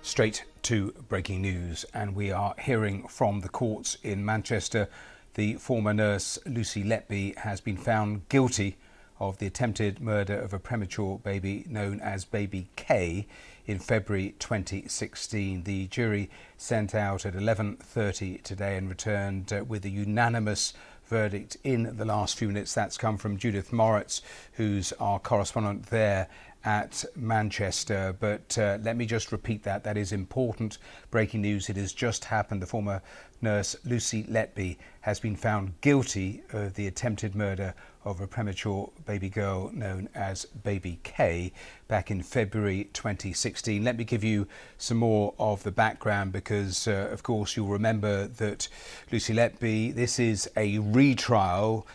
Straight to breaking news, and we are hearing from the courts in Manchester. The former nurse Lucy Letby has been found guilty of the attempted murder of a premature baby known as baby K in February 2016. The jury sent out at 11:30 today and returned with a unanimous verdict in the last few minutes. That's come from Judith Moritz, who's our correspondent there at Manchester. But let me just repeat that. That is important breaking news. It has just happened. The former nurse Lucy Letby has been found guilty of the attempted murder of a premature baby girl known as baby K back in February 2016. Let me give you some more of the background because, of course, you'll remember that Lucy Letby, this is a retrial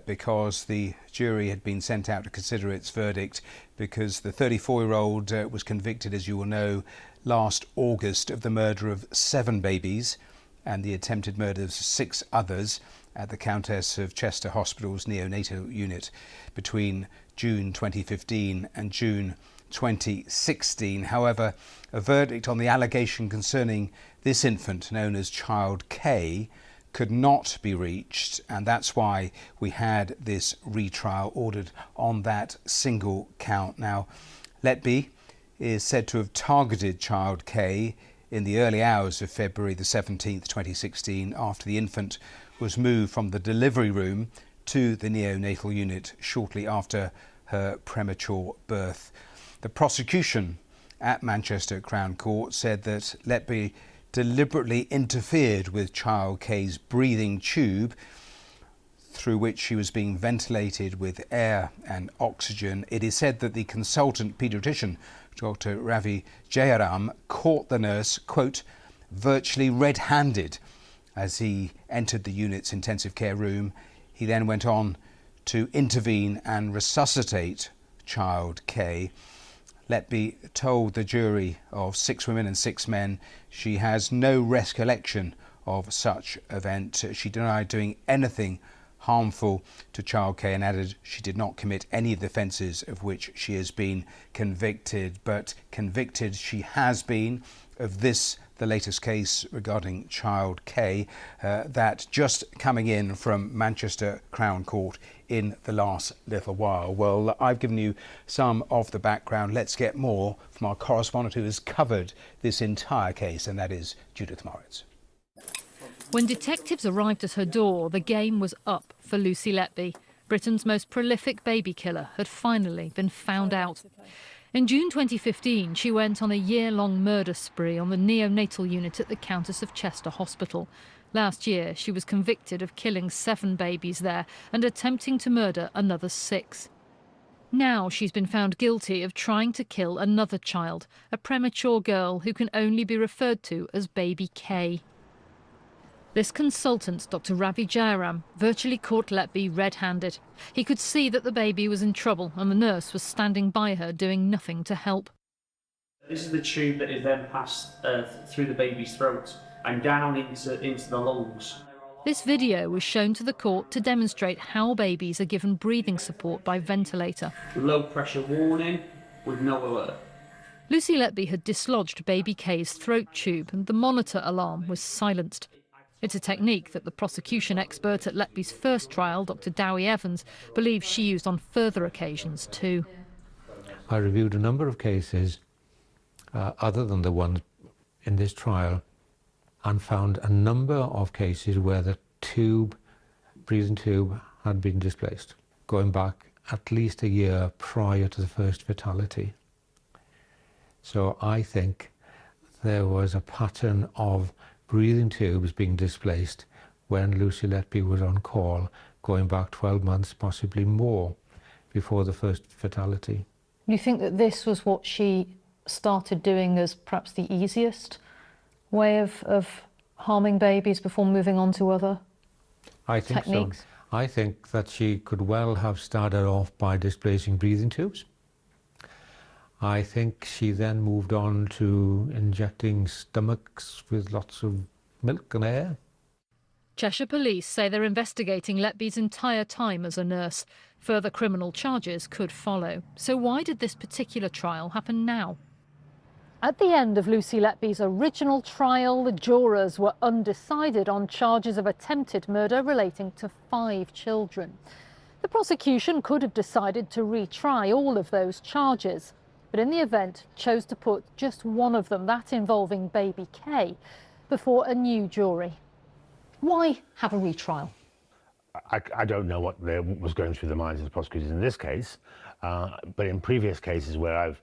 because the jury had been sent out to consider its verdict because the 34-year-old was convicted, as you will know, last August of the murder of 7 babies and the attempted murder of 6 others at the Countess of Chester Hospital's neo-natal unit between June 2015 and June 2016. However, a verdict on the allegation concerning this infant, known as Child K, could not be reached, and that's why we had this retrial ordered on that single count. Now, Letby is said to have targeted Child K in the early hours of February the 17th, 2016, after the infant was moved from the delivery room to the neonatal unit shortly after her premature birth. The prosecution at Manchester Crown Court said that Letby deliberately interfered with Child K's breathing tube through which she was being ventilated with air and oxygen. It is said that the consultant paediatrician, Dr. Ravi Jayaram, caught the nurse, quote, virtually red-handed as he entered the unit's intensive care room. He then went on to intervene and resuscitate Child K. Letby told the jury of 6 women and 6 men she has no recollection of such event. She denied doing anything harmful to Child K and added she did not commit any of the offences of which she has been convicted. But convicted she has been of this, the latest case regarding Child K, that just coming in from Manchester Crown Court in the last little while. Well, I've given you some of the background. Let's get more from our correspondent who has covered this entire case, and that is Judith Moritz. When detectives arrived at her door, the game was up for Lucy Letby. Britain's most prolific baby killer had finally been found out. In June 2015, she went on a year-long murder spree on the neonatal unit at the Countess of Chester Hospital. Last year, she was convicted of killing 7 babies there and attempting to murder another 6. Now she's been found guilty of trying to kill another child, a premature girl who can only be referred to as baby K. This consultant, Dr. Ravi Jayaram, virtually caught Letby red-handed. He could see that the baby was in trouble and the nurse was standing by her doing nothing to help. This is the tube that is then passed through the baby's throat and down into the lungs. This video was shown to the court to demonstrate how babies are given breathing support by ventilator. Low pressure warning with no alert. Lucy Letby had dislodged baby K's throat tube and the monitor alarm was silenced. It's a technique that the prosecution expert at Letby's first trial, Dr. Dowie Evans, believes she used on further occasions too. I reviewed a number of cases other than the ones in this trial and found a number of cases where the breathing tube had been displaced, going back at least a year prior to the first fatality. So I think there was a pattern of breathing tubes being displaced when Lucy Letby was on call, going back 12 months, possibly more, before the first fatality. You think that this was what she started doing as perhaps the easiest way of harming babies before moving on to other techniques? So. I think that she could well have started off by displacing breathing tubes. I think she then moved on to injecting stomachs with lots of milk and air. Cheshire Police say they're investigating Letby's entire time as a nurse. Further criminal charges could follow. So why did this particular trial happen now? At the end of Lucy Letby's original trial, the jurors were undecided on charges of attempted murder relating to 5 children. The prosecution could have decided to retry all of those charges, but in the event chose to put just one of them, that involving baby Kay, before a new jury. Why have a retrial? I don't know what was going through the minds of the prosecutors in this case, but in previous cases where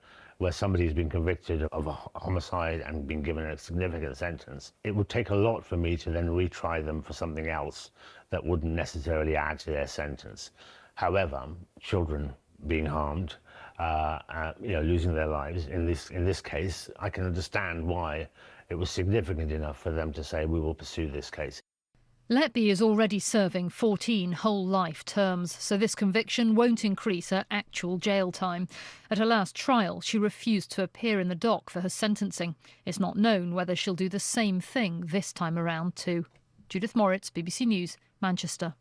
somebody's been convicted of a homicide and been given a significant sentence, it would take a lot for me to then retry them for something else that wouldn't necessarily add to their sentence. However, children being harmed, losing their lives, in this case, I can understand why it was significant enough for them to say, we will pursue this case. Letby is already serving 14 whole life terms, so this conviction won't increase her actual jail time. At her last trial, she refused to appear in the dock for her sentencing. It's not known whether she'll do the same thing this time around too. Judith Moritz, BBC News, Manchester.